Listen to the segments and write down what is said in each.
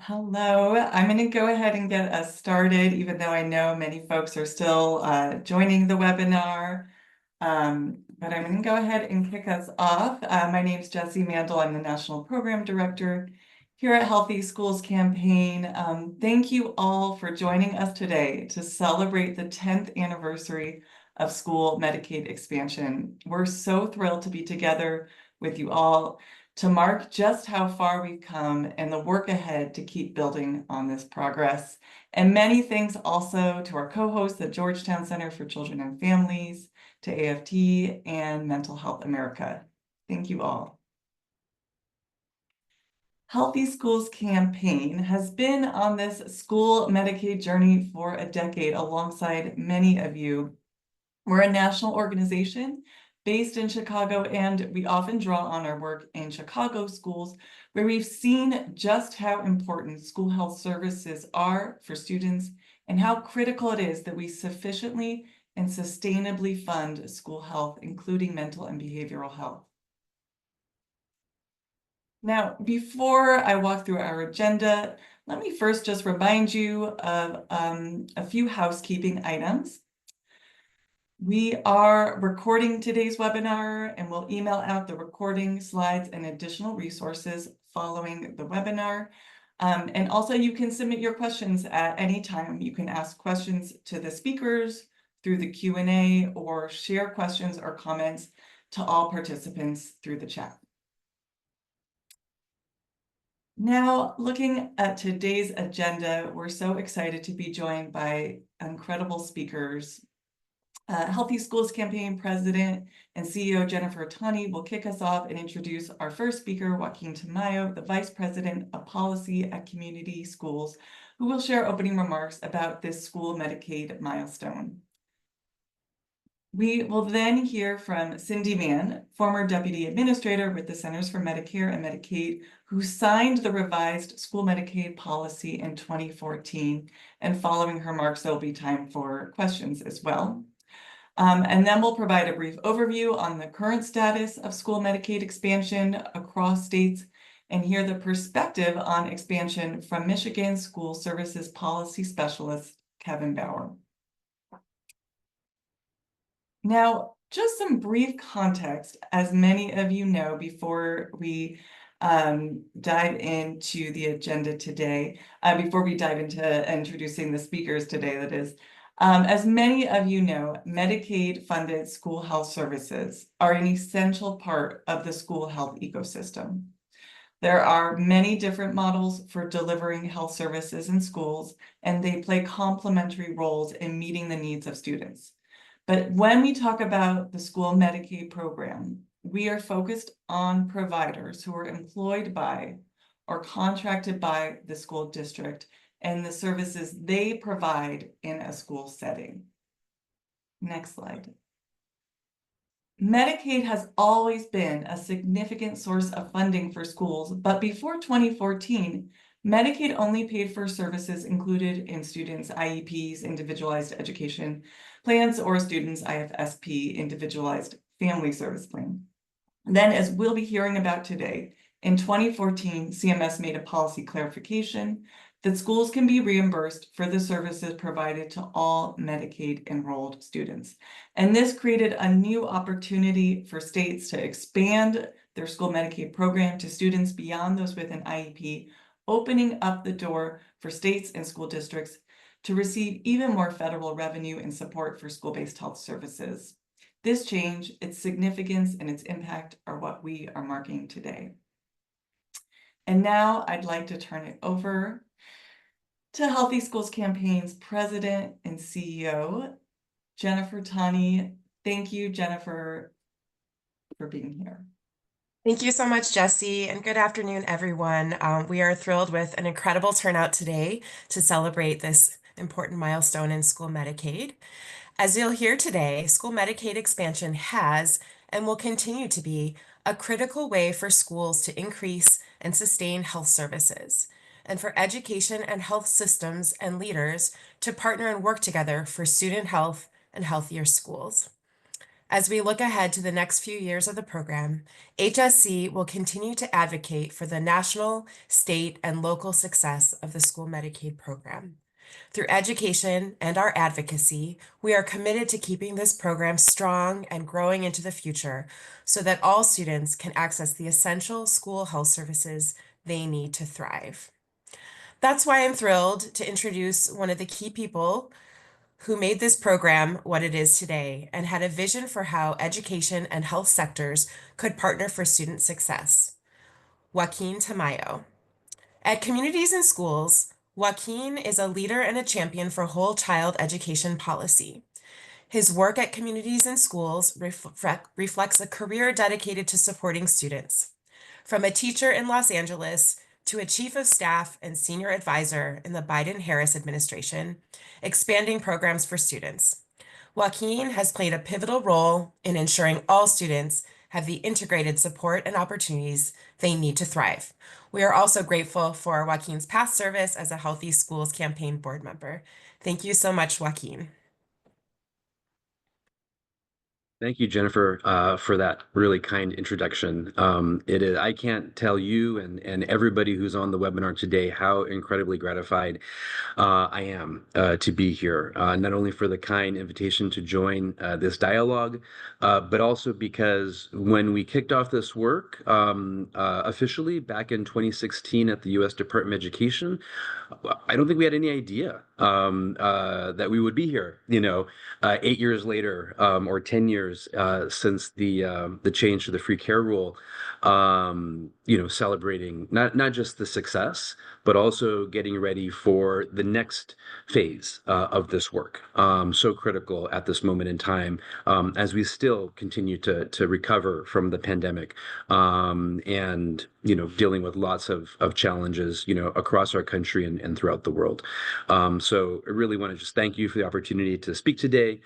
Hello, I'm going to go ahead and get us started, even though I know many folks are still joining the webinar. But I'm going to go ahead and kick us off. My name is Jessie Mandel. I'm the National Program Director here at Healthy Schools Campaign. Thank you all for joining us today to celebrate the 10th anniversary of school Medicaid expansion. We're so thrilled to be together with you all to mark just how far we've come and the work ahead to keep building on this progress. And many thanks also to our co-hosts, the Georgetown Center for Children and Families, to AFT, and Mental Health America. Thank you all. Healthy Schools Campaign has been on this school Medicaid journey for a decade alongside many of you. We're a national organization based in Chicago, and we often draw on our work in Chicago schools, where we've seen just how important school health services are for students and how critical it is that we sufficiently and sustainably fund school health, including mental and behavioral health. Now, before I walk through our agenda, let me first just remind you of a few housekeeping items. We are recording today's webinar and we'll email out the recording, slides, and additional resources following the webinar. And also you can submit your questions at any time. You can ask questions to the speakers through the Q&A or share questions or comments to all participants through the chat. Now, looking at today's agenda, we're so excited to be joined by incredible speakers. Healthy Schools Campaign President and CEO Jennifer Tani will kick us off and introduce our first speaker, Joaquin Tamayo, the Vice President of Policy at Community Schools, who will share opening remarks about this school Medicaid milestone. We will then hear from Cindy Mann, former Deputy Administrator with the Centers for Medicare and Medicaid, who signed the revised school Medicaid policy in 2014. And following her remarks, there'll be time for questions as well. And then we'll provide a brief overview on the current status of school Medicaid expansion across states and hear the perspective on expansion from Michigan School Services Policy Specialist, Kevin Bauer. Now, just some brief context, as many of you know, before we dive into the agenda today, before we dive into introducing the speakers today, that is. As many of you know, Medicaid-funded school health services are an essential part of the school health ecosystem. There are many different models for delivering health services in schools, and they play complementary roles in meeting the needs of students. But when we talk about the school Medicaid program, we are focused on providers who are employed by or contracted by the school district and the services they provide in a school setting. Next slide. Medicaid has always been a significant source of funding for schools, but before 2014, Medicaid only paid for services included in students' IEPs, individualized education plans, or students' IFSP, individualized family service plan. Then, as we'll be hearing about today, in 2014, CMS made a policy clarification that schools can be reimbursed for the services provided to all Medicaid enrolled students. And this created a new opportunity for states to expand their school Medicaid program to students beyond those with an IEP, opening up the door for states and school districts to receive even more federal revenue and support for school-based health services. This change, its significance, and its impact are what we are marking today. And now I'd like to turn it over to Healthy Schools Campaign's President and CEO, Jennifer Tani. Thank you, Jennifer, for being here. Thank you so much, Jessie, and good afternoon, everyone. We are thrilled with an incredible turnout today to celebrate this important milestone in school Medicaid. As you'll hear today, school Medicaid expansion has and will continue to be a critical way for schools to increase and sustain health services, and for education and health systems and leaders to partner and work together for student health and healthier schools. As we look ahead to the next few years of the program, HSC will continue to advocate for the national, state, and local success of the school Medicaid program. Through education and our advocacy, we are committed to keeping this program strong and growing into the future so that all students can access the essential school health services they need to thrive. That's why I'm thrilled to introduce one of the key people who made this program what it is today and had a vision for how education and health sectors could partner for student success. Joaquin Tamayo. At Communities in Schools, Joaquin is a leader and a champion for whole child education policy. His work at Communities in Schools reflects a career dedicated to supporting students. From a teacher in Los Angeles to a chief of staff and senior advisor in the Biden-Harris administration, expanding programs for students. Joaquin has played a pivotal role in ensuring all students have the integrated support and opportunities they need to thrive. We are also grateful for Joaquin's past service as a Healthy Schools Campaign board member. Thank you so much, Joaquin. Thank you, Jennifer, for that really kind introduction. It is, I can't tell you and everybody who's on the webinar today how incredibly gratified I am to be here, not only for the kind invitation to join this dialogue, but also because when we kicked off this work officially back in 2016 at the U.S. Department of Education, I don't think we had any idea that we would be here, 8 years later, or 10 years since the change to the free care rule, celebrating not just the success, but also getting ready for the next phase of this work. So critical at this moment in time, as we still continue to recover from the pandemic, and dealing with lots of challenges, across our country and throughout the world. So I really want to just thank you for the opportunity to speak today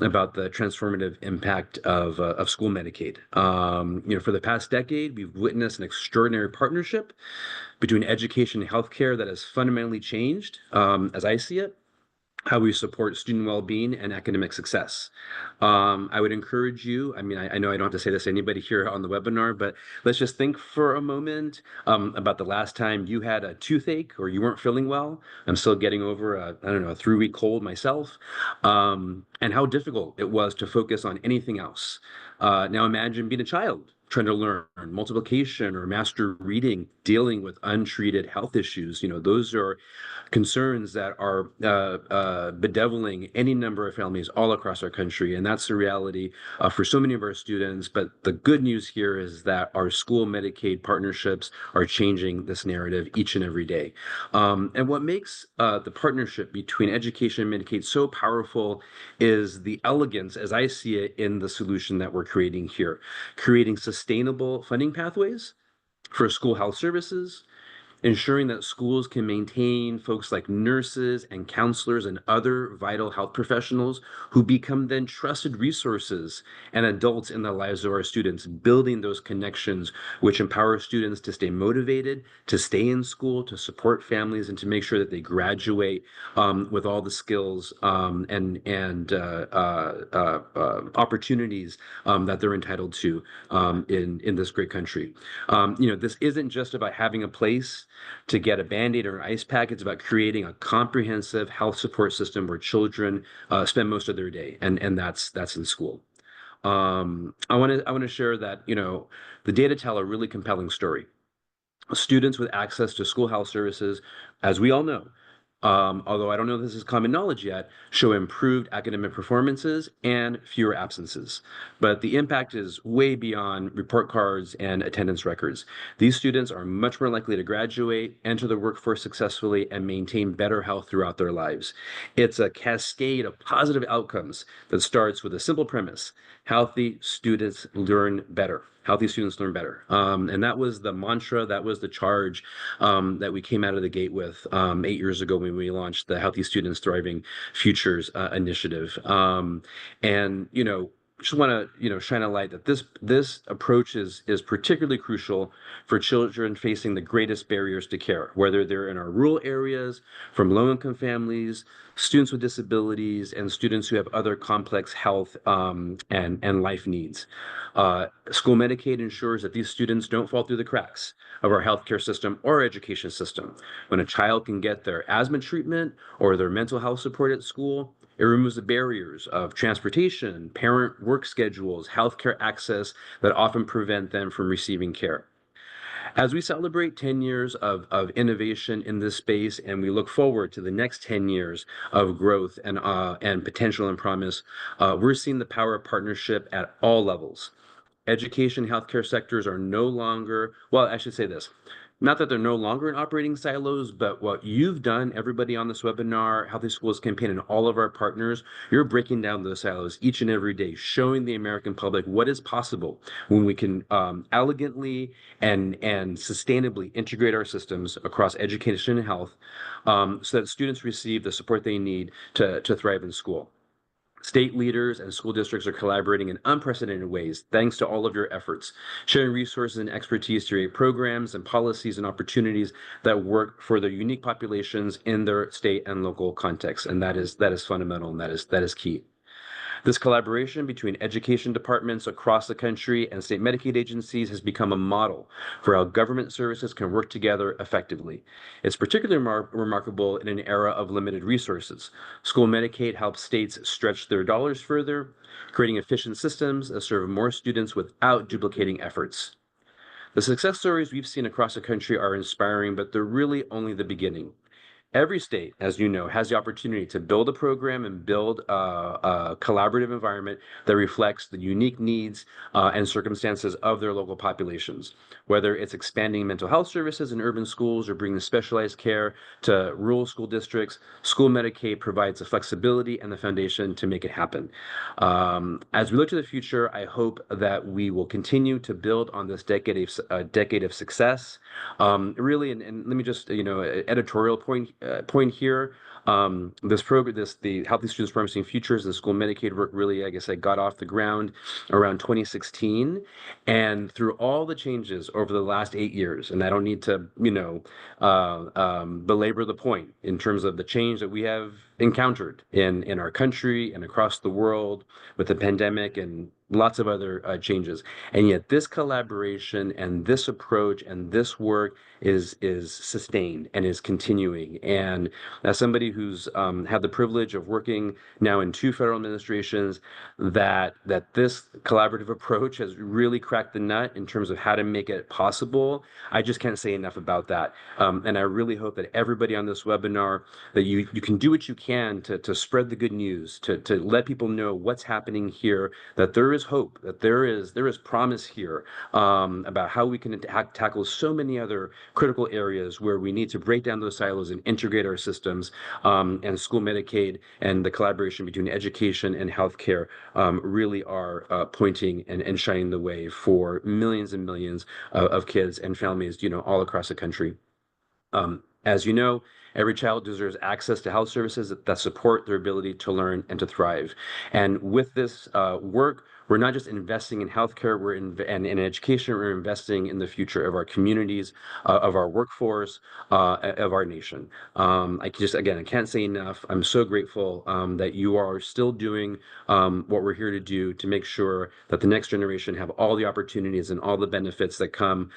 about the transformative impact of school Medicaid. For the past decade, we've witnessed an extraordinary partnership between education and healthcare that has fundamentally changed, as I see it, how we support student well-being and academic success. I would encourage you, I know I don't have to say this to anybody here on the webinar, but let's just think for a moment about the last time you had a toothache or you weren't feeling well. I'm still getting over a 3-week cold myself, and how difficult it was to focus on anything else. Now imagine being a child trying to learn multiplication or master reading, dealing with untreated health issues. Those are concerns that are bedeviling any number of families all across our country. And that's the reality for so many of our students. But the good news here is that our school Medicaid partnerships are changing this narrative each and every day. And what makes the partnership between education and Medicaid so powerful is the elegance, as I see it, in the solution that we're creating here, creating sustainable funding pathways for school health services, ensuring that schools can maintain folks like nurses and counselors and other vital health professionals who become then trusted resources and adults in the lives of our students, building those connections which empower students to stay motivated, to stay in school, to support families, and to make sure that they graduate with all the skills and opportunities that they're entitled to in this great country. This isn't just about having a place to get a Band-Aid or an ice pack. It's about creating a comprehensive health support system where children spend most of their day, and that's in school. I want to share that the data tell a really compelling story. Students with access to school health services, as we all know, although I don't know if this is common knowledge yet, show improved academic performances and fewer absences. But the impact is way beyond report cards and attendance records. These students are much more likely to graduate, enter the workforce successfully, and maintain better health throughout their lives. It's a cascade of positive outcomes that starts with a simple premise: healthy students learn better. Healthy students learn better. And that was the mantra, that was the charge that we came out of the gate with 8 years ago when we launched the Healthy Students Thriving Futures initiative. And just want to shine a light that this approach is particularly crucial for children facing the greatest barriers to care, whether they're in our rural areas, from low-income families, students with disabilities, and students who have other complex health and life needs. School Medicaid ensures that these students don't fall through the cracks of our healthcare system or education system. When a child can get their asthma treatment or their mental health support at school, it removes the barriers of transportation, parent work schedules, healthcare access that often prevent them from receiving care. As we celebrate 10 years of innovation in this space and we look forward to the next 10 years of growth and potential and promise, we're seeing the power of partnership at all levels. Education, healthcare sectors are no longer, well, I should say this, not that they're no longer in operating silos, but what you've done, everybody on this webinar, Healthy Schools Campaign, and all of our partners, you're breaking down those silos each and every day, showing the American public what is possible when we can elegantly and sustainably integrate our systems across education and health, so that students receive the support they need to thrive in school. State leaders and school districts are collaborating in unprecedented ways, thanks to all of your efforts, sharing resources and expertise to create programs and policies and opportunities that work for their unique populations in their state and local context. And that is fundamental, and that is key. This collaboration between education departments across the country and state Medicaid agencies has become a model for how government services can work together effectively. It's particularly remarkable in an era of limited resources. School Medicaid helps states stretch their dollars further, creating efficient systems that serve more students without duplicating efforts. The success stories we've seen across the country are inspiring, but they're really only the beginning. Every state, as you know, has the opportunity to build a program and build a collaborative environment that reflects the unique needs and circumstances of their local populations. Whether it's expanding mental health services in urban schools or bringing specialized care to rural school districts, School Medicaid provides the flexibility and the foundation to make it happen. As we look to the future, I hope that we will continue to build on this decade of success. Really, and let me just, editorial point here. This program, the Healthy Students Promising Futures, the School Medicaid work really, I guess, I got off the ground around 2016, and through all the changes over the last 8 years, and I don't need to, belabor the point in terms of the change that we have encountered in our country and across the world with the pandemic and lots of other changes. And yet this collaboration and this approach and this work is sustained and is continuing. And as somebody who's had the privilege of working now in 2 federal administrations, that this collaborative approach has really cracked the nut in terms of how to make it possible. I just can't say enough about that. And I really hope that everybody on this webinar, that you can do what you can to spread the good news, to let people know what's happening here, that there is hope, that there is promise here, about how we can tackle so many other critical areas where we need to break down those silos and integrate our systems. And School Medicaid and the collaboration between education and healthcare really are pointing and shining the way for millions and millions of kids and families, all across the country. As you know, every child deserves access to health services that support their ability to learn and to thrive. And with this work, we're not just investing in healthcare, and in education, we're investing in the future of our communities, of our workforce, of our nation. I can't say enough. I'm so grateful that you are still doing what we're here to do to make sure that the next generation have all the opportunities and all the benefits that come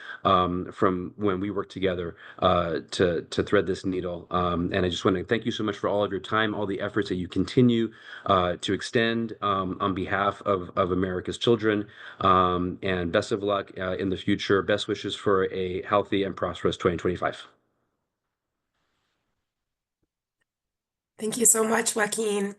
from when we work together to thread this needle. And I just want to thank you so much for all of your time, all the efforts that you continue to extend on behalf of America's children. And best of luck in the future. Best wishes for a healthy and prosperous 2025. Thank you so much, Joaquin.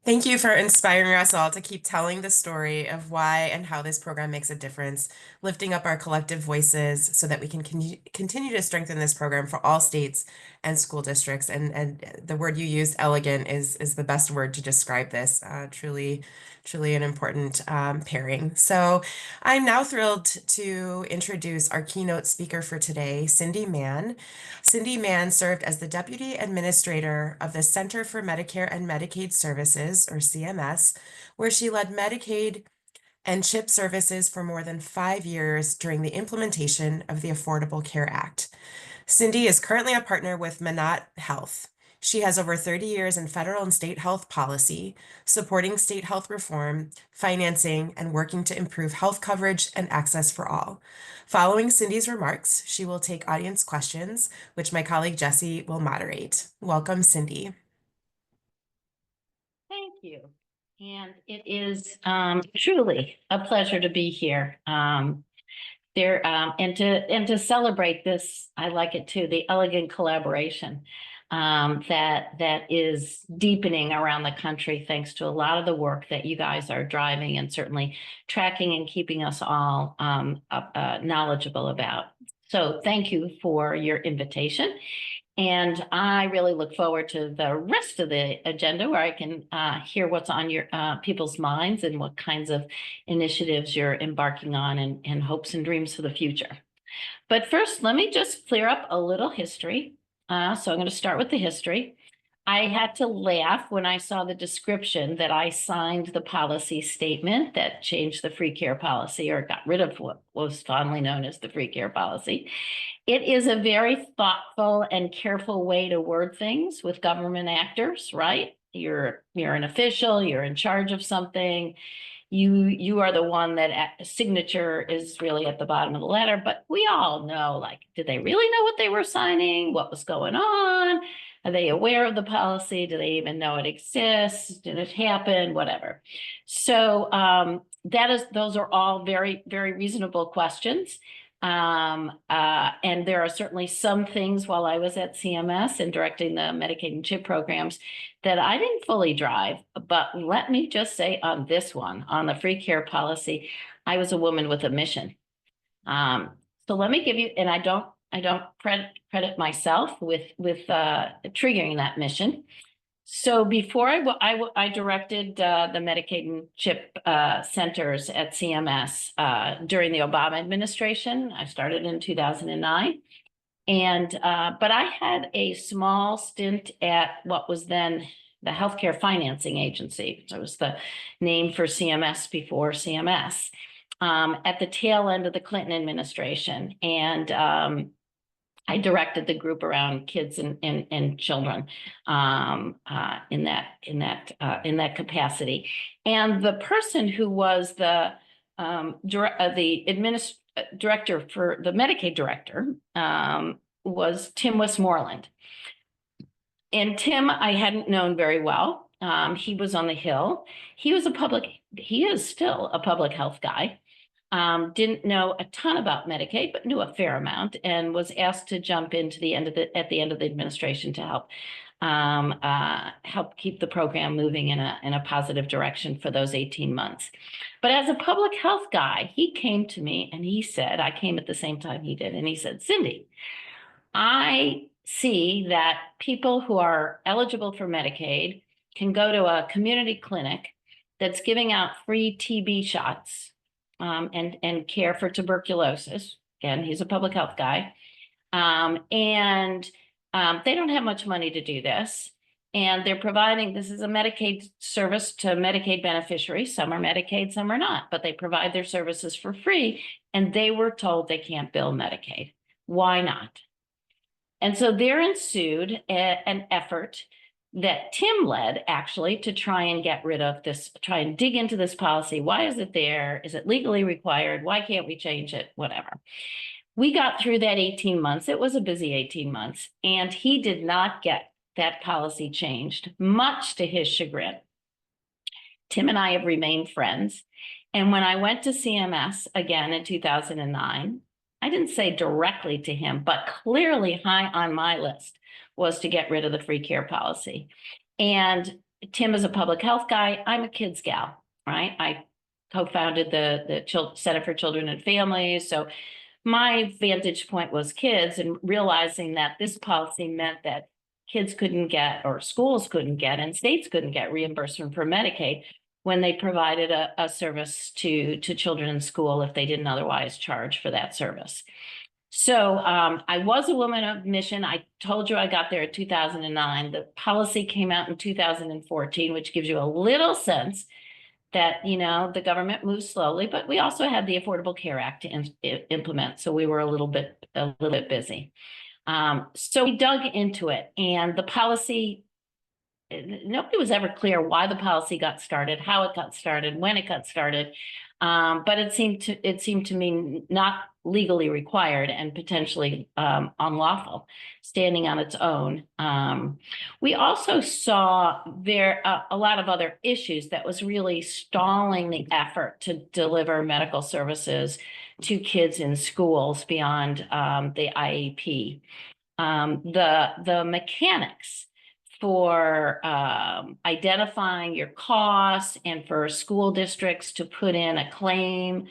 Thank you for inspiring us all to keep telling the story of why and how this program makes a difference, lifting up our collective voices so that we can continue to strengthen this program for all states and school districts. And the word you used, elegant, is the best word to describe this. Truly, truly an important pairing. So I'm now thrilled to introduce our keynote speaker for today, Cindy Mann. Cindy Mann served as the Deputy Administrator of the Center for Medicare and Medicaid Services Services, or CMS, where she led Medicaid and CHIP services for more than 5 years during the implementation of the Affordable Care Act. Cindy is currently a partner with Manat Health. She has over 30 years in federal and state health policy, supporting state health reform, financing, and working to improve health coverage and access for all. Following Cindy's remarks, she will take audience questions, which my colleague Jessie will moderate. Welcome, Cindy. Thank you. And it is truly a pleasure to be here. And to celebrate this, I like it too, the elegant collaboration that is deepening around the country, thanks to a lot of the work that you guys are driving and certainly tracking and keeping us all knowledgeable about. So thank you for your invitation. And I really look forward to the rest of the agenda, where I can hear what's on your people's minds and what kinds of initiatives you're embarking on, and hopes and dreams for the future. But first, let me just clear up a little history. So I'm going to start with the history. I had to laugh when I saw the description that I signed the policy statement that changed the free care policy, or got rid of what was fondly known as the free care policy. It is a very thoughtful and careful way to word things with government actors, right? You're an official, you're in charge of something. You are the one that signature is really at the bottom of the letter, but we all know, like, did they really know what they were signing? What was going on? Are they aware of the policy? Do they even know it exists? Did it happen? Whatever. So those are all very, very reasonable questions. And there are certainly some things while I was at CMS and directing the Medicaid and CHIP programs that I didn't fully drive. But let me just say, on this one, on the free care policy, I was a woman with a mission. So let me give you, and I don't credit myself with triggering that mission. So before I directed the Medicaid and CHIP centers at CMS during the Obama administration. I started in 2009. But I had a small stint at what was then the Healthcare Financing Agency. So it was the name for CMS before CMS, at the tail end of the Clinton administration. And I directed the group around kids and children in that capacity. And the person who was the director for the Medicaid director was Tim Westmoreland. And Tim, I hadn't known very well. He was on the Hill. He is still a public health guy. Didn't know a ton about Medicaid, but knew a fair amount, and was asked to jump into at the end of the administration to help keep the program moving in a positive direction for those 18 months. But as a public health guy, he came to me and he said, I came at the same time he did, and he said, Cindy, I see that people who are eligible for Medicaid can go to a community clinic that's giving out free TB shots and care for tuberculosis. Again, he's a public health guy. They don't have much money to do this. And they're providing, this is a Medicaid service to Medicaid beneficiaries. Some are Medicaid, some are not, but they provide their services for free. And they were told they can't bill Medicaid. Why not? And so there ensued an effort that Tim led, actually, to try and get rid of this, try and dig into this policy. Why is it there? Is it legally required? Why can't we change it? Whatever. We got through that 18 months. It was a busy 18 months, and he did not get that policy changed, much to his chagrin. Tim and I have remained friends. And when I went to CMS again in 2009, I didn't say directly to him, but clearly high on my list was to get rid of the free care policy. And Tim is a public health guy. I'm a kids gal, right? I co-founded the Center for Children and Families. So my vantage point was kids, and realizing that this policy meant that kids couldn't get, or schools couldn't get, and states couldn't get reimbursement for Medicaid when they provided a service to children in school if they didn't otherwise charge for that service. So I was a woman of mission. I told you I got there in 2009. The policy came out in 2014, which gives you a little sense that, you know, the government moves slowly, but we also had the Affordable Care Act to implement. So we were a little bit busy. So we dug into it, and the policy, nobody was ever clear why the policy got started, how it got started, when it got started. But it seemed to me not legally required and potentially unlawful, standing on its own. We also saw there a lot of other issues that was really stalling the effort to deliver medical services to kids in schools beyond the IEP. The mechanics for identifying your costs and for school districts to put in a claim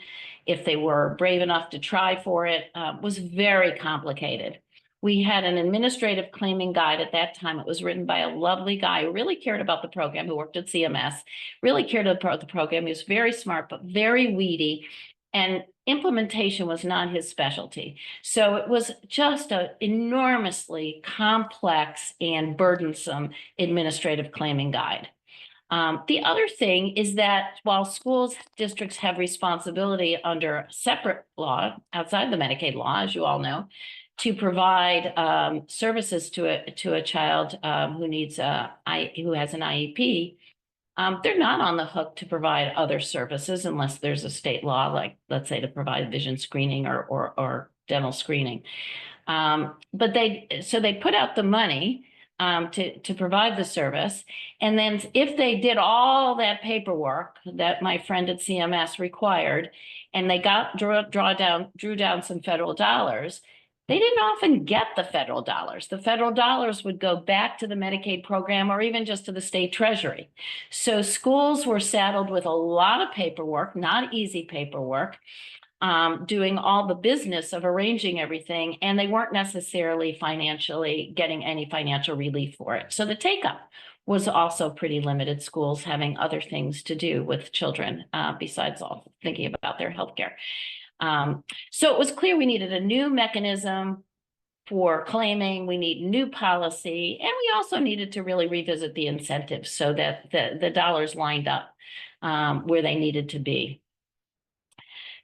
if they were brave enough to try for it was very complicated. We had an administrative claiming guide at that time. It was written by a lovely guy who really cared about the program, who worked at CMS, really cared about the program. He was very smart, but very weedy. And implementation was not his specialty. So it was just an enormously complex and burdensome administrative claiming guide. The other thing is that while schools districts have responsibility under separate law outside the Medicaid law, as you all know, to provide services to a child who needs who has an IEP, they're not on the hook to provide other services unless there's a state law, like let's say to provide vision screening or dental screening. But they put out the money to provide the service. And then if they did all that paperwork that my friend at CMS required, and they drew down some federal dollars, they didn't often get the federal dollars. The federal dollars would go back to the Medicaid program or even just to the state treasury. So schools were saddled with a lot of paperwork, not easy paperwork, doing all the business of arranging everything, and they weren't necessarily financially getting any financial relief for it. So the take-up was also pretty limited, schools having other things to do with children besides all thinking about their healthcare. So it was clear we needed a new mechanism for claiming, we need new policy, and we also needed to really revisit the incentives so that the dollars lined up where they needed to be.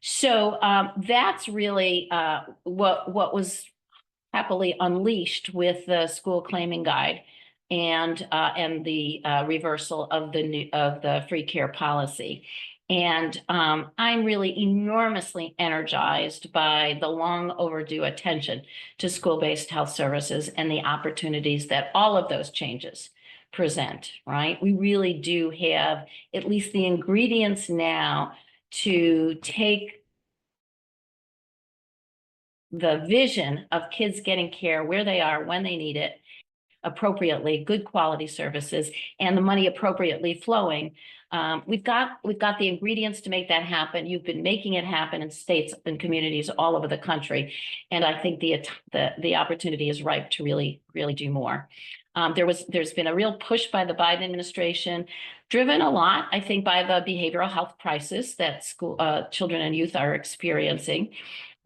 So that's really what was happily unleashed with the school claiming guide and the reversal of the free care policy. And I'm really enormously energized by the long overdue attention to school-based health services and the opportunities that all of those changes present, right? We really do have at least the ingredients now to take the vision of kids getting care where they are, when they need it, appropriately, good quality services, and the money appropriately flowing. We've got the ingredients to make that happen. You've been making it happen in states and communities all over the country, and I think the opportunity is ripe to really do more. There's been a real push by the Biden administration, driven a lot, I think, by the behavioral health crisis that children and youth are experiencing.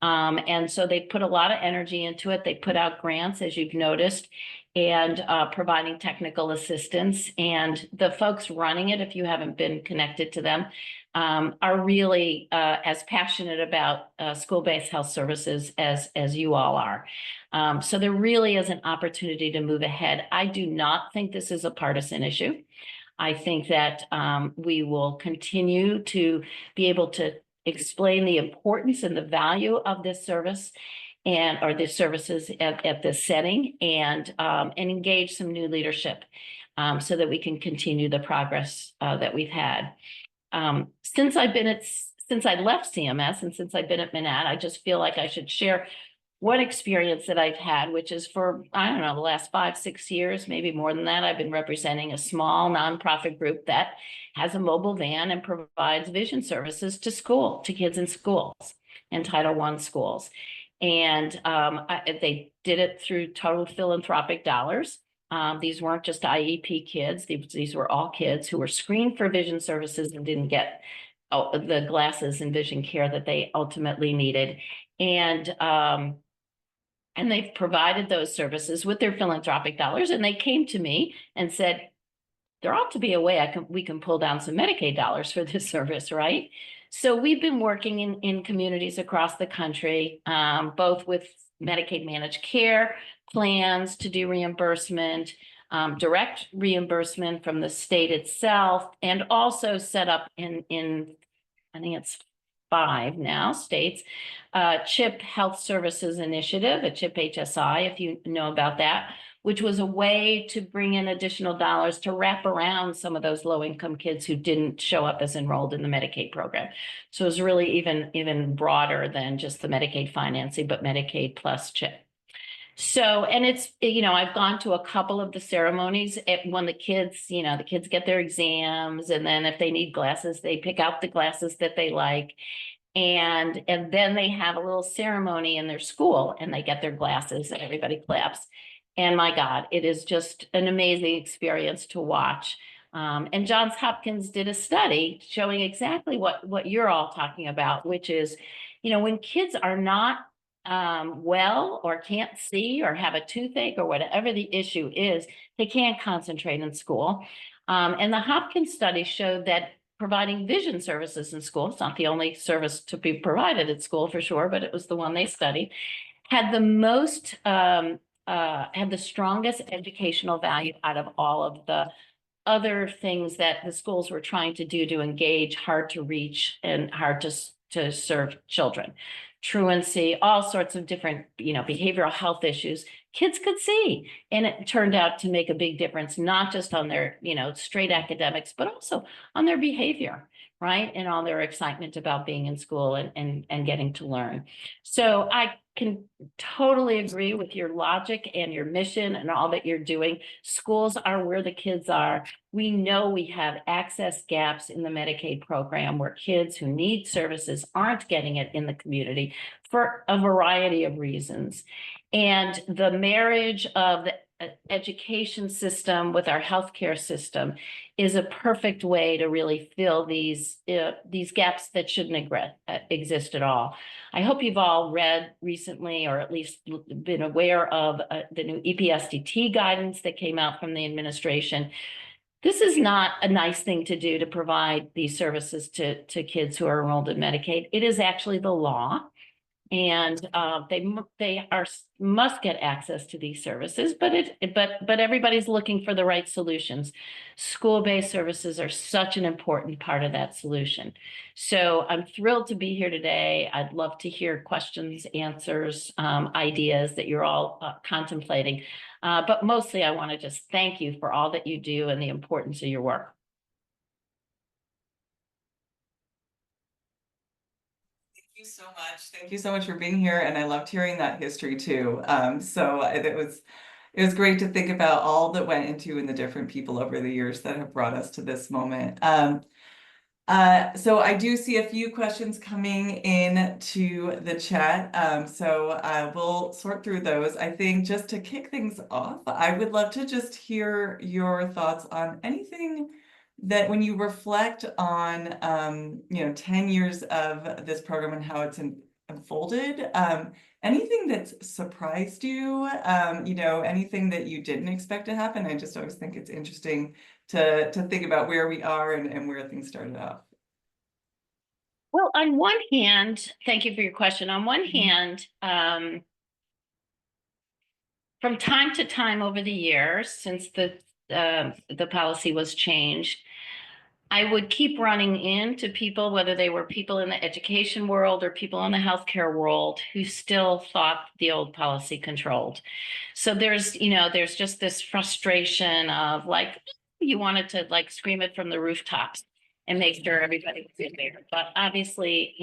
And so they put a lot of energy into it. They put out grants, as you've noticed, and providing technical assistance. And the folks running it, if you haven't been connected to them, are really as passionate about school-based health services as you all are. So there really is an opportunity to move ahead. I do not think this is a partisan issue. I think that we will continue to be able to explain the importance and the value of this service or the services at this setting, and engage some new leadership so that we can continue the progress that we've had. Since I left CMS and since I've been at Manat, I just feel like I should share one experience that I've had, which is for, I don't know, the last 5-6 years, maybe more than that. I've been representing a small nonprofit group that has a mobile van and provides vision services to kids in schools, in Title I schools. And they did it through total philanthropic dollars. These weren't just IEP kids. These were all kids who were screened for vision services and didn't get the glasses and vision care that they ultimately needed. And And they've provided those services with their philanthropic dollars. And they came to me and said, there ought to be a way we can pull down some Medicaid dollars for this service, right? So we've been working in communities across the country, both with Medicaid managed care plans to do reimbursement, direct reimbursement from the state itself, and also set up in I think it's 5 now states, CHIP Health Services Initiative, a CHIP HSI, if you know about that, which was a way to bring in additional dollars to wrap around some of those low-income kids who didn't show up as enrolled in the Medicaid program. So it was really even broader than just the Medicaid financing, but Medicaid plus CHIP. So, and it's, I've gone to a couple of the ceremonies when the kids get their exams, and then if they need glasses, they pick out the glasses that they like. And then they have a little ceremony in their school and they get their glasses and everybody claps. And my God, it is just an amazing experience to watch. And Johns Hopkins did a study showing exactly what you're all talking about, which is, when kids are not well or can't see or have a toothache or whatever the issue is, they can't concentrate in school. And the Hopkins study showed that providing vision services in school, it's not the only service to be provided at school for sure, but it was the one they studied, had the strongest educational value out of all of the other things that the schools were trying to do to engage hard to reach and hard to serve children. Truancy, all sorts of different, behavioral health issues, kids could see. And it turned out to make a big difference, not just on their, straight academics, but also on their behavior, right? And on their excitement about being in school and getting to learn. So I can totally agree with your logic and your mission and all that you're doing. Schools are where the kids are. We know we have access gaps in the Medicaid program where kids who need services aren't getting it in the community for a variety of reasons. And the marriage of the education system with our healthcare system is a perfect way to really fill these gaps that shouldn't exist at all. I hope you've all read recently, or at least been aware of the new EPSDT guidance that came out from the administration. This is not a nice thing to do, to provide these services to kids who are enrolled in Medicaid. It is actually the law. And they must get access to these services, but everybody's looking for the right solutions. School-based services are such an important part of that solution. So I'm thrilled to be here today. I'd love to hear questions, answers, ideas that you're all contemplating. But mostly I want to just thank you for all that you do and the importance of your work. Thank you so much. Thank you so much for being here. And I loved hearing that history too. So it was great to think about all that went into and the different people over the years that have brought us to this moment. So I do see a few questions coming in to the chat. So we'll sort through those. I think just to kick things off, I would love to just hear your thoughts on anything that, when you reflect on 10 years of this program and how it's unfolded, anything that's surprised you, anything that you didn't expect to happen. I just always think it's interesting to think about where we are and where things started off. Well, on one hand, thank you for your question. On one hand, from time to time over the years, since the policy was changed, I would keep running into people, whether they were people in the education world or people in the healthcare world, who still thought the old policy controlled. So there's just this frustration of you wanted to scream it from the rooftops and make sure everybody was in there. But obviously,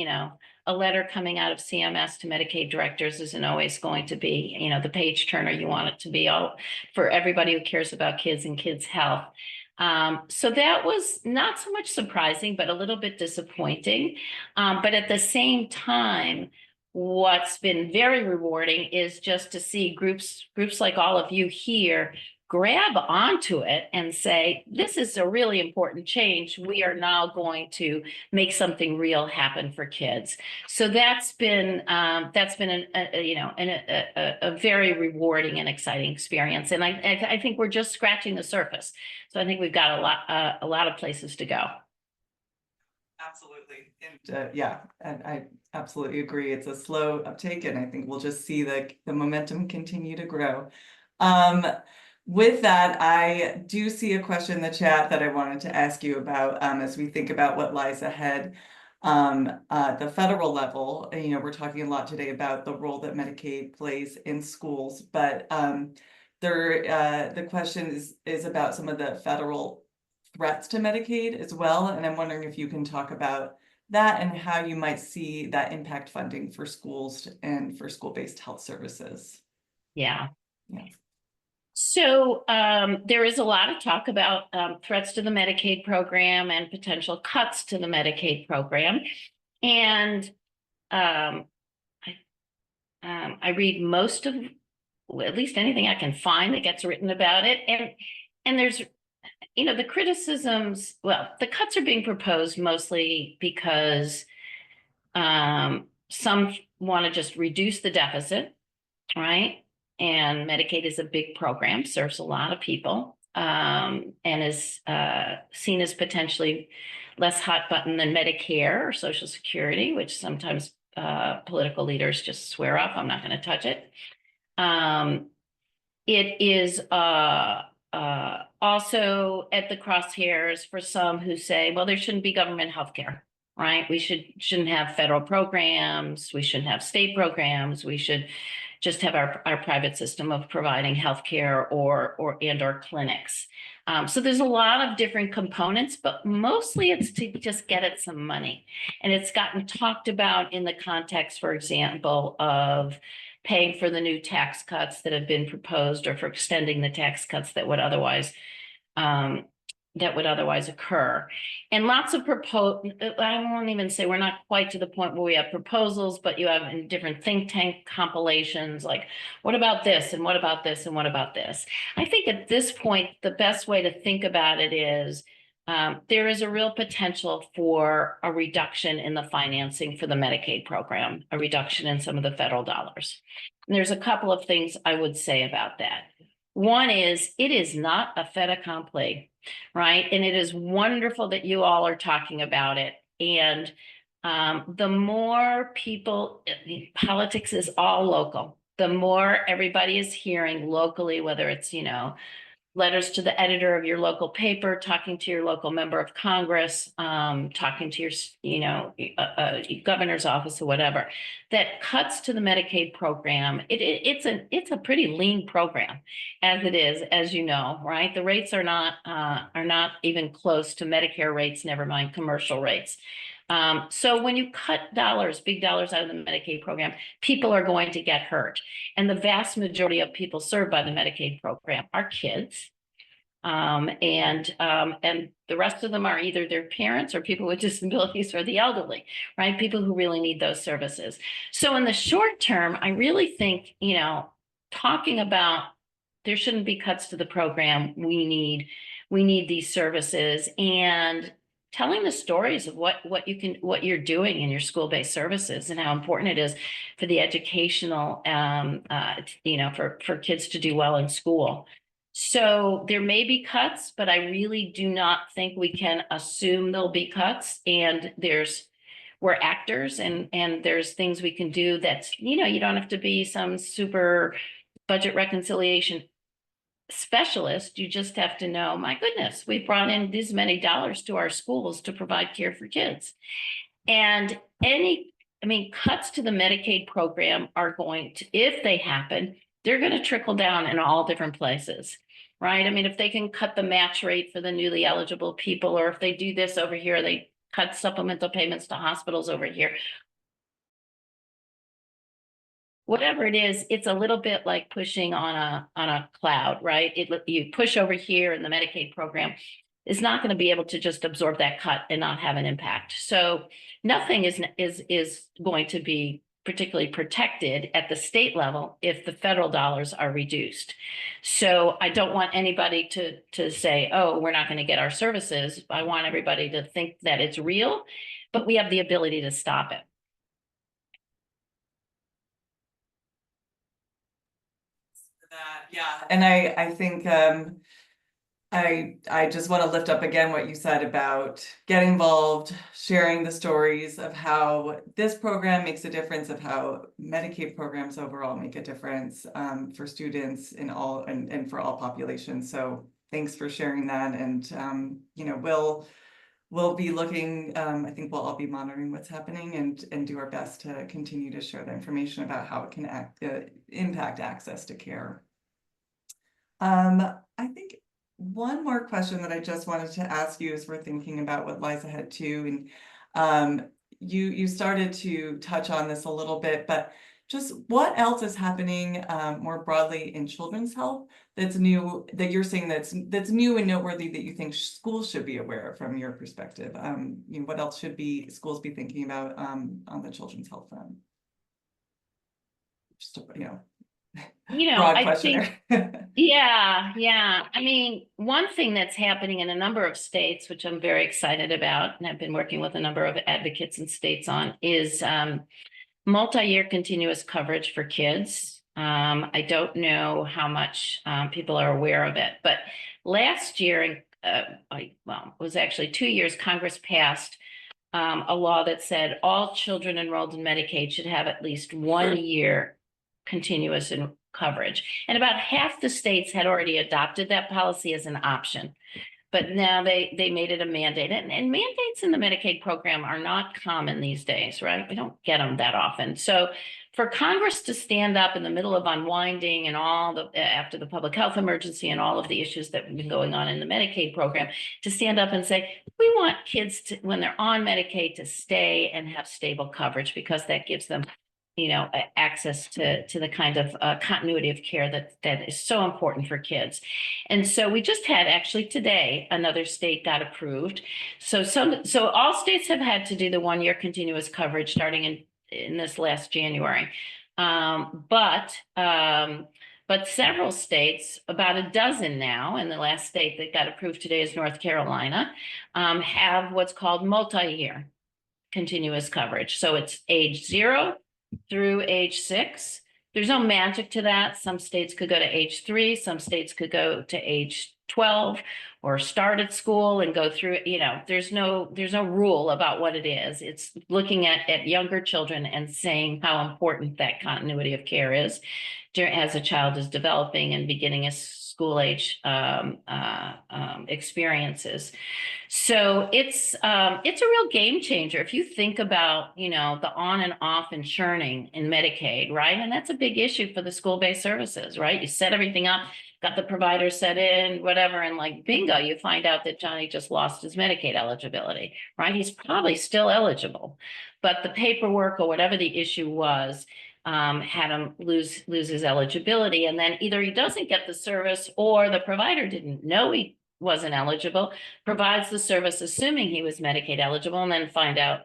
a letter coming out of CMS to Medicaid directors isn't always going to be, the page turner you want it to be for everybody who cares about kids and kids' health. So that was not so much surprising, but a little bit disappointing. But at the same time, what's been very rewarding is just to see groups like all of you here grab onto it and say, this is a really important change. We are now going to make something real happen for kids. So that's been a very rewarding and exciting experience. And I think we're just scratching the surface. So I think we've got a lot of places to go. Absolutely. And yeah, and I absolutely agree. It's a slow uptake, and I think we'll just see the momentum continue to grow. With that, I do see a question in the chat that I wanted to ask you about as we think about what lies ahead. The federal level, you know, we're talking a lot today about the role that Medicaid plays in schools, but the question is about some of the federal threats to Medicaid as well. And I'm wondering if you can talk about that and how you might see that impact funding for schools and for school-based health services. Yeah. Yeah. So there is a lot of talk about threats to the Medicaid program and potential cuts to the Medicaid program. And I read most of, at least anything I can find that gets written about it. And there's, you know, the criticisms, well, the cuts are being proposed mostly because some want to just reduce the deficit, right? And Medicaid is a big program, serves a lot of people, and is seen as potentially less hot button than Medicare or Social Security, which sometimes political leaders just swear off. I'm not going to touch it. It is also at the crosshairs for some who say, well, there shouldn't be government health care, right? We shouldn't have federal programs. We shouldn't have state programs. We should just have our private system of providing healthcare or clinics. So there's a lot of different components, but mostly it's to just get at some money. And it's gotten talked about in the context, for example, of paying for the new tax cuts that have been proposed, or for extending the tax cuts that would otherwise occur. And lots of I won't even say we're not quite to the point where we have proposals, but you have in different think tank compilations, like, what about this? And what about this? And what about this? I think at this point, the best way to think about it is there is a real potential for a reduction in the financing for the Medicaid program, a reduction in some of the federal dollars. And there's a couple of things I would say about that. One is, it is not a fait accompli, right? And it is wonderful that you all are talking about it. And the more people, politics is all local, the more everybody is hearing locally, whether it's, you know, letters to the editor of your local paper, talking to your local member of Congress, talking to your, you know, governor's office or whatever, that cuts to the Medicaid program. It's a pretty lean program as it is, as you know, right? The rates are not even close to Medicare rates, never mind commercial rates. So when you cut dollars, big dollars out of the Medicaid program, people are going to get hurt. And the vast majority of people served by the Medicaid program are kids. And the rest of them are either their parents or people with disabilities or the elderly, right? People who really need those services. So in the short term, I really think, you know, talking about there shouldn't be cuts to the program. We need these services, and telling the stories of what you're doing in your school-based services and how important it is for the educational, you know, for kids to do well in school. So there may be cuts, but I really do not think we can assume there'll be cuts. And we're actors, and there's things we can do that's, you know, you don't have to be some super budget reconciliation specialist. You just have to know, my goodness, we brought in this many dollars to our schools to provide care for kids. And cuts to the Medicaid program are going to, if they happen, they're going to trickle down in all different places, right? I mean, if they can cut the match rate for the newly eligible people, or if they do this over here, they cut supplemental payments to hospitals over here. Whatever it is, it's a little bit like pushing on a cloud, right? You push over here, and the Medicaid program is not going to be able to just absorb that cut and not have an impact. So nothing is going to be particularly protected at the state level if the federal dollars are reduced. So I don't want anybody to say, oh, we're not going to get our services. I want everybody to think that it's real, but we have the ability to stop it. Yeah, and I think I just want to lift up again what you said about getting involved, sharing the stories of how this program makes a difference, of how Medicaid programs overall make a difference for students in all and for all populations. So thanks for sharing that. And you know, we'll be looking, I think we'll all be monitoring what's happening and do our best to continue to share the information about how it can impact access to care. I think one more question that I just wanted to ask you as we're thinking about what lies ahead too, and you started to touch on this a little bit, but just what else is happening more broadly in children's health that's new, that you're saying that's new and noteworthy that you think schools should be aware of from your perspective? You know, what else should schools be thinking about on the children's health front? Just broad I question think, there. yeah. I mean, one thing that's happening in a number of states, which I'm very excited about, and I've been working with a number of advocates in states on, is multi-year continuous coverage for kids. I don't know how much people are aware of it, but last year, it was actually 2 years, Congress passed a law that said all children enrolled in Medicaid should have at least 1 year continuous coverage. And about half the states had already adopted that policy as an option. But now they made it a mandate. And mandates in the Medicaid program are not common these days, right? We don't get them that often. So for Congress to stand up in the middle of unwinding and after the public health emergency and all of the issues that have been going on in the Medicaid program, to stand up and say, we want kids to, when they're on Medicaid, to stay and have stable coverage because that gives them, you know, access to the kind of continuity of care that is so important for kids. And so we just had actually today, another state got approved. So all states have had to do the 1 year continuous coverage starting in this last January. But several states, about a dozen now, and the last state that got approved today is North Carolina, have what's called multi-year continuous coverage. So it's age 0 through age 6. There's no magic to that. Some states could go to age 3, some states could go to age 12 or start at school and go through, you know, there's no rule about what it is. It's looking at younger children and saying how important that continuity of care is as a child is developing and beginning a school age experiences. So it's a real game changer. If you think about, you know, the on and off and churning in Medicaid, right? And that's a big issue for the school-based services, right? You set everything up, got the provider set in, whatever, and like bingo, you find out that Johnny just lost his Medicaid eligibility, right? He's probably still eligible, but the paperwork or whatever the issue was, had him lose his eligibility. And then either he doesn't get the service or the provider didn't know he wasn't eligible, provides the service assuming he was Medicaid eligible, and then find out,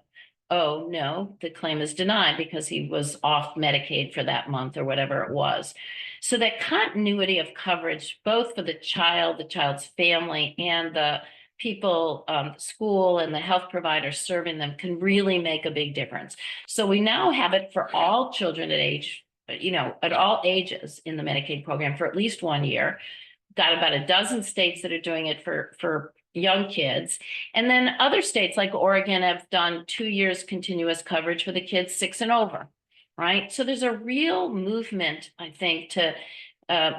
oh no, the claim is denied because he was off Medicaid for that month or whatever it was. So that continuity of coverage, both for the child's family, and the people, school and the health providers serving them, can really make a big difference. So we now have it for all children at age, you know, at all ages in the Medicaid program for at least 1 year. Got about a dozen states that are doing it for young kids. And then other states like Oregon have done 2 years continuous coverage for the kids 6 and over, right? So there's a real movement, I think, to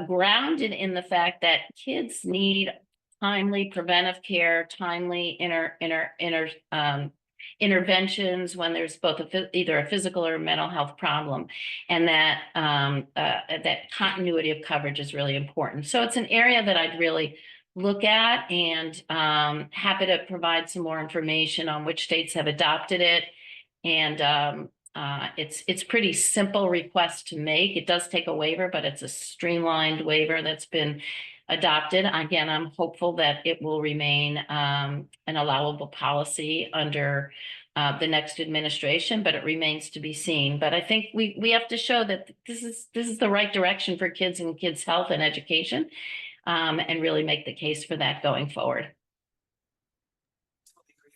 grounded in the fact that kids need timely preventive care, timely interventions when there's both either a physical or mental health problem, and that that continuity of coverage is really important. So it's an area that I'd really look at, and happy to provide some more information on which states have adopted it. And it's pretty simple request to make. It does take a waiver, but it's a streamlined waiver that's been adopted. Again, I'm hopeful that it will remain an allowable policy under the next administration, but it remains to be seen. But I think we have to show that this is the right direction for kids and kids' health and education, and really make the case for that going forward.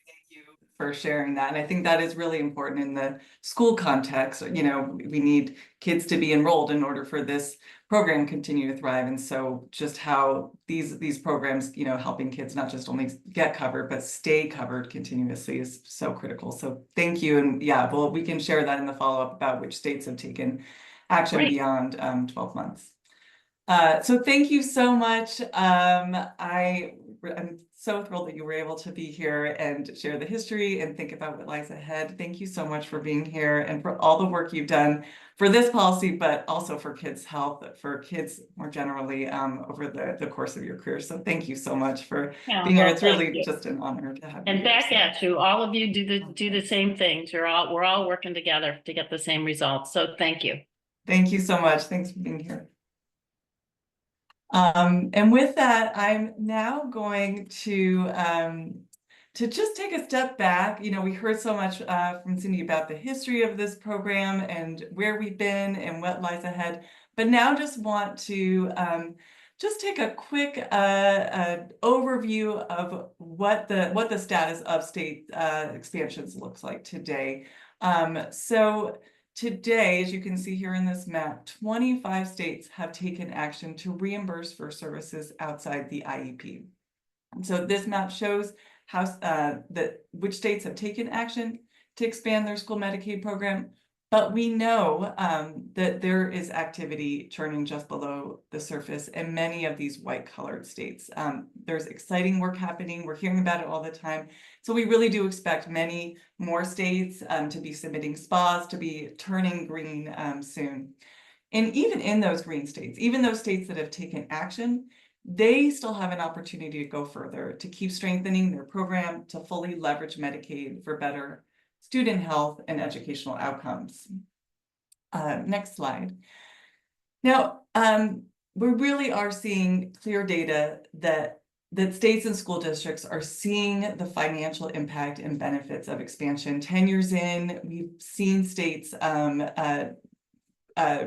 Thank you for sharing that. And I think that is really important in the school context. You know, we need kids to be enrolled in order for this program to continue to thrive. And so just how these programs, you know, helping kids not just only get covered, but stay covered continuously is so critical. So thank you. And yeah, well, we can share that in the follow-up about which states have taken action Great. beyond 12 months. So thank you so much. I'm so thrilled that you were able to be here and share the history and think about what lies ahead. Thank you so much for being here and for all the work you've done for this policy, but also for kids' health, for kids more generally over the course of your career. So thank you so much for being here. It's really just an honor to have you And here, back so. at you, all of you do the same things. We're all working together to get the same results. So thank you. Thank you so much. Thanks for being here. And with that, I'm now going to just take a step back. You know, we heard so much from Cindy about the history of this program and where we've been and what lies ahead, but now just want to just take a quick overview of what the status of state expansions looks like today. So today, as you can see here in this map, 25 states have taken action to reimburse for services outside the IEP. And so this map shows how which states have taken action to expand their school Medicaid program, but we know that there is activity churning just below the surface in many of these white-colored states. There's exciting work happening. We're hearing about it all the time. So we really do expect many more states to be submitting SPAs, to be turning green soon. And even in those green states, even those states that have taken action, they still have an opportunity to go further, to keep strengthening their program, to fully leverage Medicaid for better student health and educational outcomes. Next slide. Now, we really are seeing clear data that states and school districts are seeing the financial impact and benefits of expansion. 10 years in, we've seen states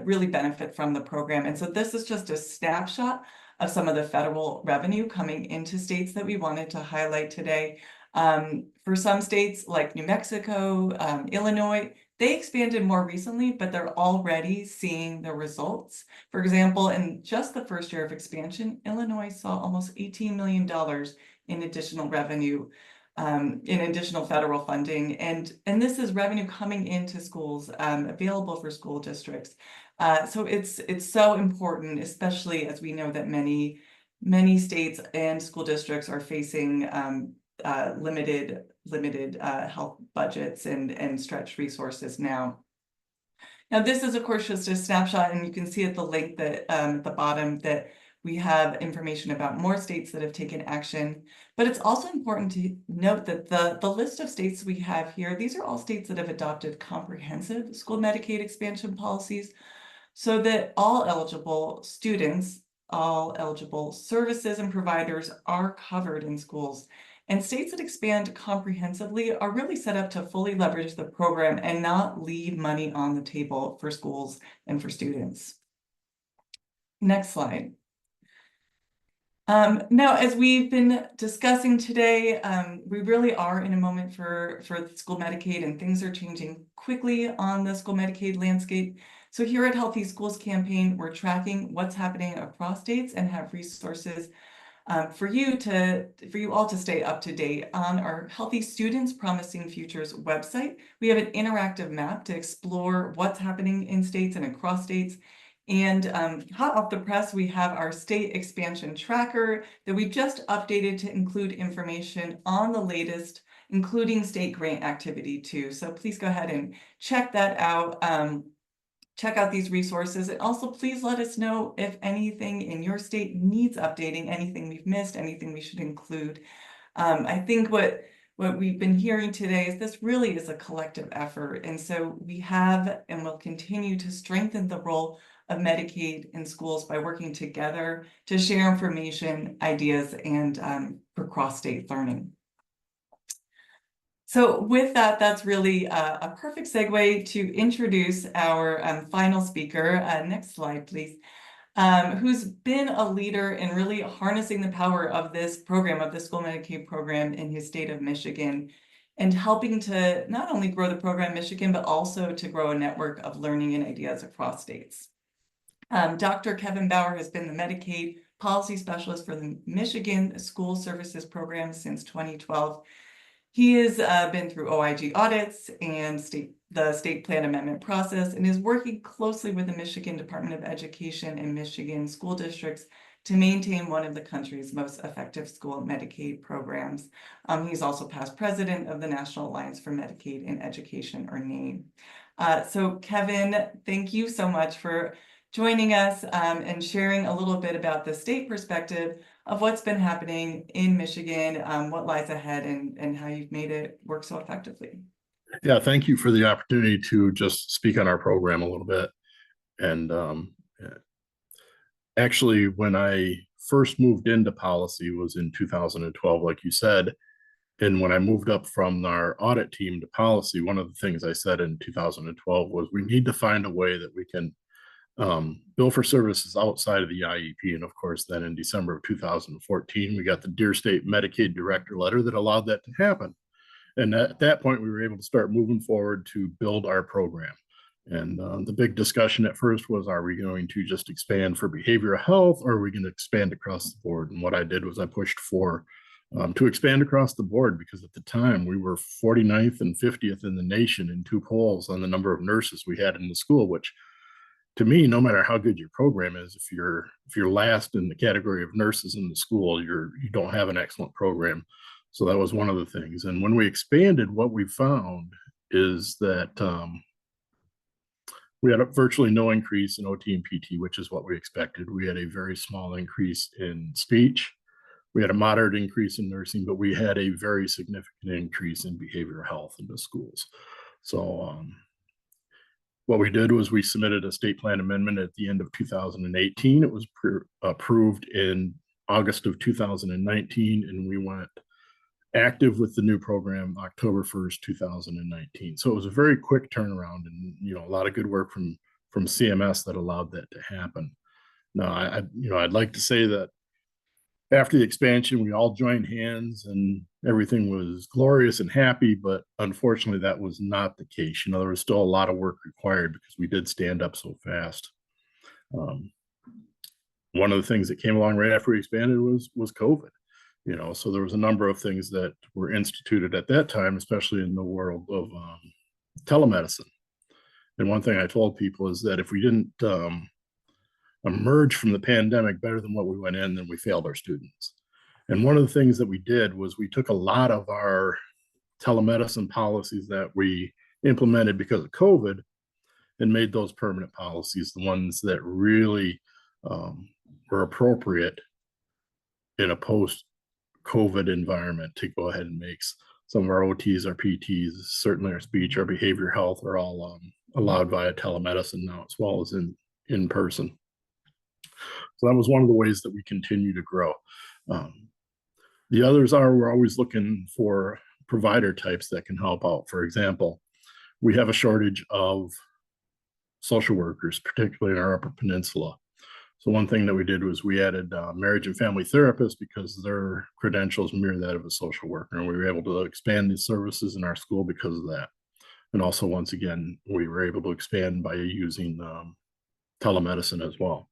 really benefit from the program. And so this is just a snapshot of some of the federal revenue coming into states that we wanted to highlight today. For some states like New Mexico, Illinois, they expanded more recently, but they're already seeing the results. For example, in just the first year of expansion, Illinois saw almost $18 million in additional revenue, in additional federal funding. And this is revenue coming into schools, available for school districts. So it's so important, especially as we know that many states and school districts are facing limited health budgets and stretched resources now. Now, this is, of course, just a snapshot, and you can see at the link that at the bottom that we have information about more states that have taken action. But it's also important to note that the list of states we have here, these are all states that have adopted comprehensive school Medicaid expansion policies, so that all eligible students, all eligible services and providers are covered in schools. And states that expand comprehensively are really set up to fully leverage the program and not leave money on the table for schools and for students. Next slide. Now, as we've been discussing today, we really are in a moment for school Medicaid, and things are changing quickly on the school Medicaid landscape. So here at Healthy Schools Campaign, we're tracking what's happening across states and have resources for you all to stay up to date. On our Healthy Students Promising Futures website, we have an interactive map to explore what's happening in states and across states. And hot off the press, we have our state expansion tracker that we just updated to include information on the latest, including state grant activity too. So please go ahead and check that out. Check out these resources, and also please let us know if anything in your state needs updating, anything we've missed, anything we should include. I think what we've been hearing today is this really is a collective effort, and so we have and will continue to strengthen the role of Medicaid in schools by working together to share information, ideas, and for cross-state learning. So with that, that's really a perfect segue to introduce our final speaker. Next slide, please. Who's been a leader in really harnessing the power of this program, of the school Medicaid program in his state of Michigan, and helping to not only grow the program in Michigan, but also to grow a network of learning and ideas across states. Dr. Kevin Bauer has been the Medicaid policy specialist for the Michigan School Services Program since 2012. He has been through OIG audits and the state plan amendment process, and is working closely with the Michigan Department of Education and Michigan school districts to maintain one of the country's most effective school Medicaid programs. He's also past president of the National Alliance for Medicaid in Education, or NAME. So Kevin, thank you so much for joining us and sharing a little bit about the state perspective of what's been happening in Michigan, what lies ahead, and how you've made it work so effectively. Yeah, thank you for the opportunity to just speak on our program a little bit. And actually, when I first moved into policy was in 2012, like you said. And when I moved up from our audit team to policy, one of the things I said in 2012 was we need to find a way that we can bill for services outside of the IEP. And of course, then in December of 2014, we got the Dear State Medicaid Director letter that allowed that to happen. And at that point, we were able to start moving forward to build our program. And the big discussion at first was, are we going to just expand for behavioral health, or are we going to expand across the board? And what I did was I pushed for to expand across the board, because at the time we were 49th and 50th in the nation in 2 polls on the number of nurses we had in the school, which to me, no matter how good your program is, if you're last in the category of nurses in the school, you don't have an excellent program. So that was one of the things. And when we expanded, what we found is that we had virtually no increase in OT and PT, which is what we expected. We had a very small increase in speech. We had a moderate increase in nursing, but we had a very significant increase in behavioral health in the schools. So what we did was we submitted a state plan amendment at the end of 2018. It was approved in August of 2019, and we went active with the new program October 1st, 2019. So it was a very quick turnaround, and a lot of good work from CMS that allowed that to happen. Now, I'd like to say that after the expansion, we all joined hands and everything was glorious and happy, but unfortunately that was not the case. There was still a lot of work required because we did stand up so fast. One of the things that came along right after we expanded was COVID. So there was a number of things that were instituted at that time, especially in the world of telemedicine. And one thing I told people is that if we didn't emerge from the pandemic better than what we went in, then we failed our students. And one of the things that we did was we took a lot of our telemedicine policies that we implemented because of COVID and made those permanent policies, the ones that really were appropriate in a post-COVID environment to go ahead and make some of our OTs, our PTs, certainly our speech, our behavior health are all allowed via telemedicine now, as well as in person. So that was one of the ways that we continue to grow. The others are, we're always looking for provider types that can help out. For example, we have a shortage of social workers, particularly in our Upper Peninsula. So one thing that we did was we added marriage and family therapists because their credentials mirror that of a social worker. And we were able to expand these services in our school because of that. And also, once again, we were able to expand by using telemedicine as well.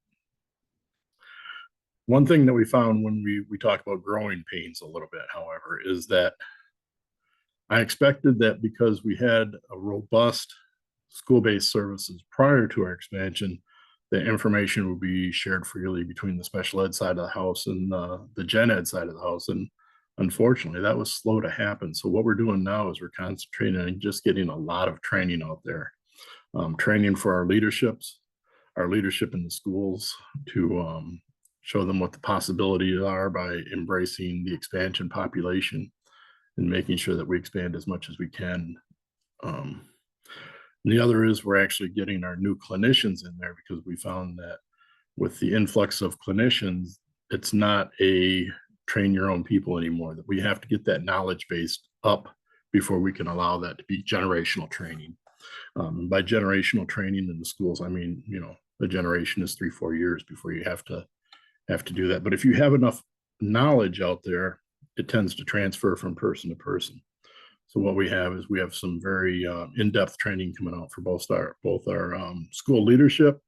One thing that we found when we talk about growing pains a little bit, however, is that I expected that because we had a robust school-based services prior to our expansion, the information would be shared freely between the special ed side of the house and the gen ed side of the house. And unfortunately, that was slow to happen. So what we're doing now is we're concentrating on just getting a lot of training out there, training for our leadership in the schools to show them what the possibilities are by embracing the expansion population and making sure that we expand as much as we can. And the other is we're actually getting our new clinicians in there, because we found that with the influx of clinicians, it's not a train your own people anymore, that we have to get that knowledge base up before we can allow that to be generational training. By generational training in the schools, I mean, you know, a generation is 3-4 years before you have to do that. But if you have enough knowledge out there, it tends to transfer from person to person. So what we have is we have some very in-depth training coming out for both our school leadership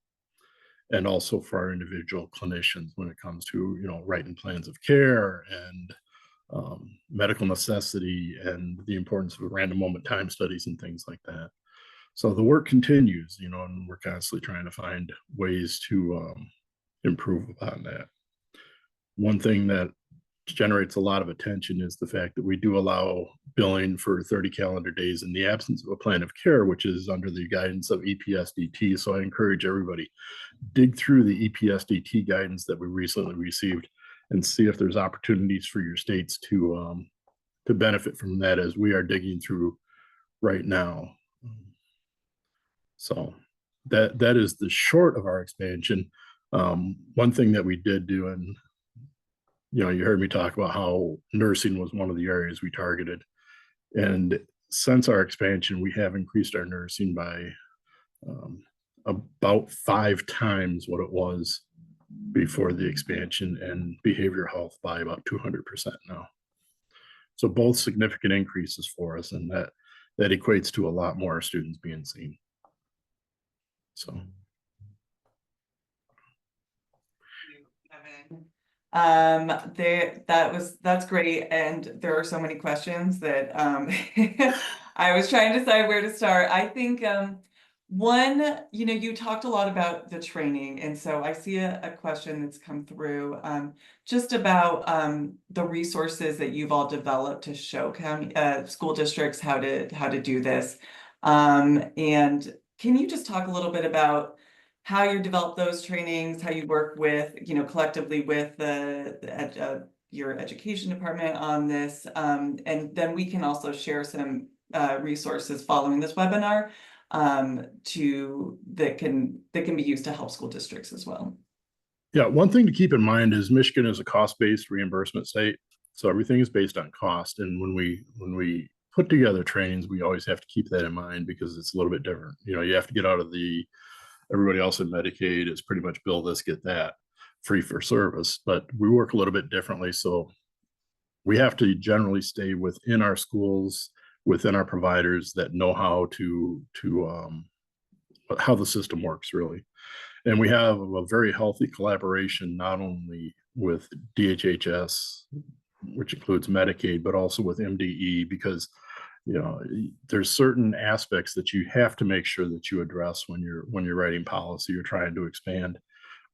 and also for our individual clinicians when it comes to, you know, writing plans of care and medical necessity and the importance of random moment time studies and things like that. So the work continues, you know, and we're constantly trying to find ways to improve upon that. One thing that generates a lot of attention is the fact that we do allow billing for 30 calendar days in the absence of a plan of care, which is under the guidance of EPSDT. So I encourage everybody, dig through the EPSDT guidance that we recently received and see if there's opportunities for your states to benefit from that, as we are digging through right now. So that is the short of our expansion. One thing that we did do, and you know, you heard me talk about how nursing was one of the areas we targeted. And since our expansion, we have increased our nursing by about 5 times what it was before the expansion, and behavioral health by about 200% now. So both significant increases for us, and that equates to a lot more students being seen. So. That's great, and there are so many questions that I was trying to decide where to start. I think one, you know, you talked a lot about the training, and so I see a question that's come through just about the resources that you've all developed to show county school districts how to do this. And can you just talk a little bit about how you develop those trainings, how you work with, you know, collectively with your education department on this, and then we can also share some resources following this webinar that can be used to help school districts as well. Yeah, one thing to keep in mind is Michigan is a cost-based reimbursement state, so everything is based on cost. And when we put together trainings, we always have to keep that in mind, because it's a little bit different. You know, you have to get out of everybody else in Medicaid is pretty much bill this, get that, free for service, but we work a little bit differently. So we have to generally stay within our schools, within our providers that know how how the system works, really. And we have a very healthy collaboration, not only with DHHS, which includes Medicaid, but also with MDE, because you know, there's certain aspects that you have to make sure that you address when you're writing policy or trying to expand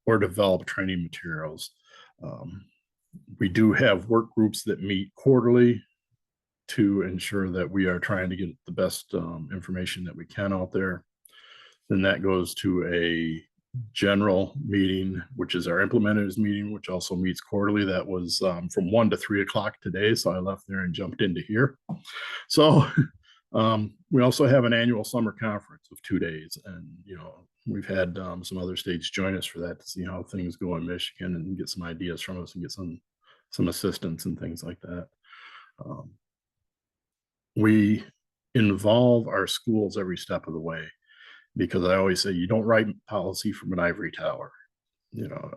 or develop training materials. We do have work groups that meet quarterly to ensure that we are trying to get the best information that we can out there. Then that goes to a general meeting, which is our implementers meeting, which also meets quarterly. That was from 1 to 3 o'clock today. So I left there and jumped into here. So we also have an annual summer conference of 2 days. And, you know, we've had some other states join us for that to see how things go in Michigan and get some ideas from us and get some assistance and things like that. We involve our schools every step of the way, because I always say you don't write policy from an ivory tower. You know,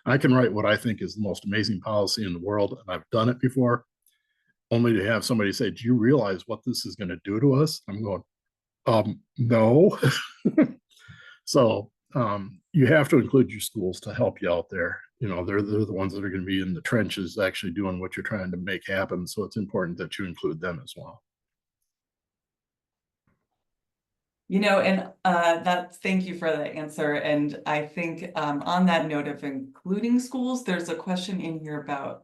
I can write what I think is the most amazing policy in the world, and I've done it before, only to have somebody say, do you realize what this is going to do to us? I'm going, no. So you have to include your schools to help you out there. You know, they're the ones that are going to be in the trenches actually doing what you're trying to make happen. So it's important that you include them as well. You know, and thank you for that answer. And I think on that note of including schools, there's a question in here about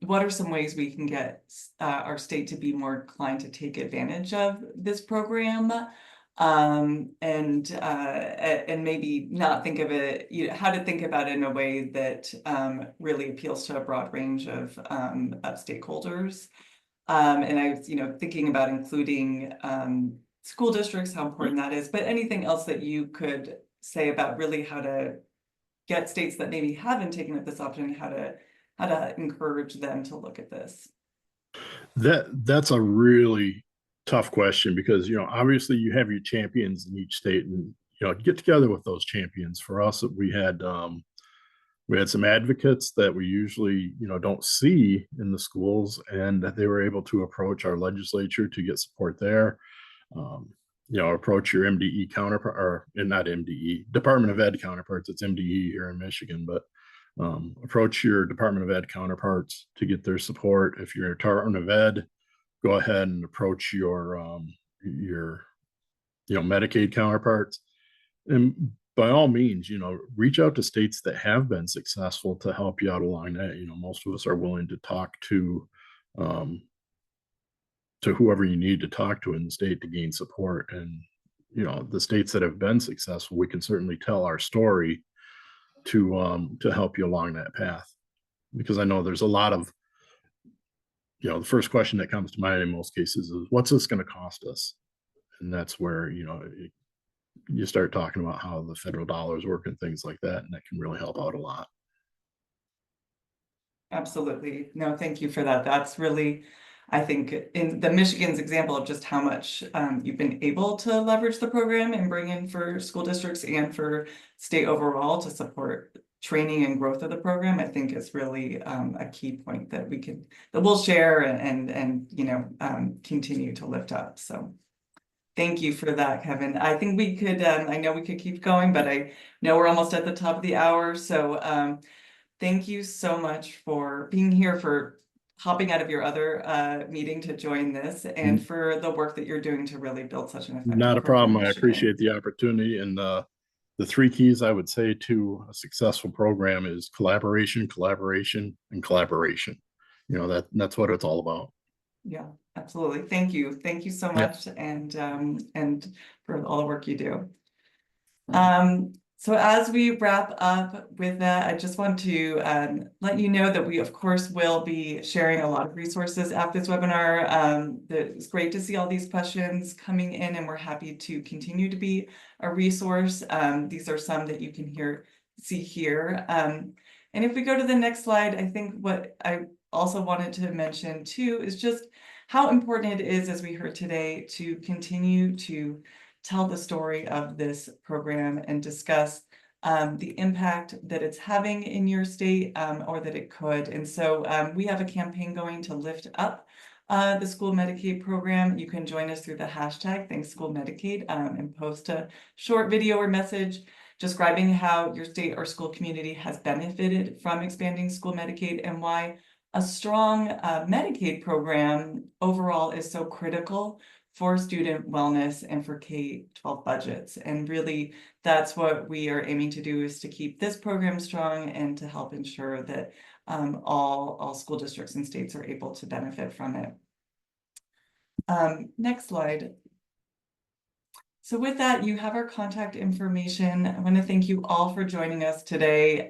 what are some ways we can get our state to be more inclined to take advantage of this program, and maybe not think of it, you know, how to think about it in a way that really appeals to a broad range of stakeholders. And I was, you know, thinking about including school districts, how important that is, but anything else that you could say about really how to get states that maybe haven't taken up this option, how to encourage them to look at this. That's a really tough question because, obviously you have your champions in each state, and, get together with those champions. For us, we had some advocates that we usually, don't see in the schools, and that they were able to approach our legislature to get support there. Um, approach your MDE counterpart, or not MDE, Department of Ed counterparts. It's MDE here in Michigan, but approach your Department of Ed counterparts to get their support. If you're a Department of Ed, go ahead and approach your Medicaid counterparts. And by all means, reach out to states that have been successful to help you out along that. Most of us are willing to talk to whoever you need to talk to in the state to gain support. And, the states that have been successful, we can certainly tell our story to help you along that path. Because I know there's a lot of, the first question that comes to mind in most cases is, what's this going to cost us? And that's where, you start talking about how the federal dollars work and things like that, and that can really help out a lot. Absolutely. No, thank you for that. That's really, I think, in the Michigan's example of just how much you've been able to leverage the program and bring in for school districts and for state overall to support training and growth of the program, I think is really a key point that we'll share and continue to lift up. So thank you for that, Kevin. I think we could, I know we could keep going, but I know we're almost at the top of the hour. So thank you so much for being here, for hopping out of your other meeting to join this, and for the work that you're doing to really build such an effective Not a program problem. in I Michigan. appreciate the opportunity. And the three keys I would say to a successful program is collaboration, collaboration, and collaboration. That's what it's all about. Yeah, absolutely. Thank you. Thank you so much. And for all the work you do. So as we wrap up with that, I just want to let you know that we, of course, will be sharing a lot of resources after this webinar. It's great to see all these questions coming in, and we're happy to continue to be a resource. These are some that you can see here. And if we go to the next slide, I think what I also wanted to mention too is just how important it is, as we heard today, to continue to tell the story of this program and discuss the impact that it's having in your state, or that it could. And so we have a campaign going to lift up the school Medicaid program. You can join us through the hashtag #ThanksSchoolMedicaid and post a short video or message describing how your state or school community has benefited from expanding school Medicaid, and why a strong Medicaid program overall is so critical for student wellness and for K-12 budgets. And really, that's what we are aiming to do, is to keep this program strong and to help ensure that all school districts and states are able to benefit from it. Next slide. So with that, you have our contact information. I want to thank you all for joining us today.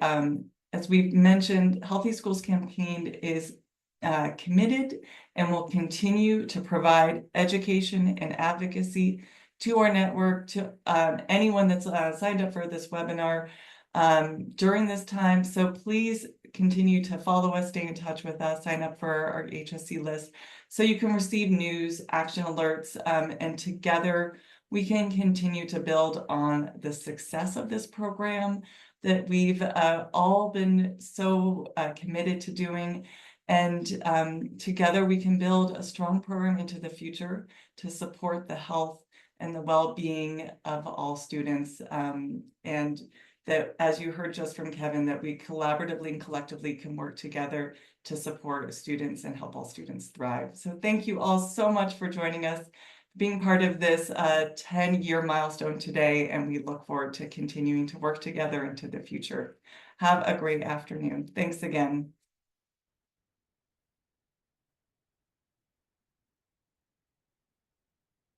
As we've mentioned, Healthy Schools Campaign is committed and will continue to provide education and advocacy to our network, to anyone that's signed up for this webinar during this time. So please continue to follow us, stay in touch with us, sign up for our HSC list so you can receive news, action alerts, and together we can continue to build on the success of this program that we've all been so committed to doing. And together we can build a strong program into the future to support the health and the well-being of all students. And that, as you heard just from Kevin, that we collaboratively and collectively can work together to support students and help all students thrive. So thank you all so much for joining us, being part of this 10-year milestone today, and we look forward to continuing to work together into the future. Have a great afternoon. Thanks again.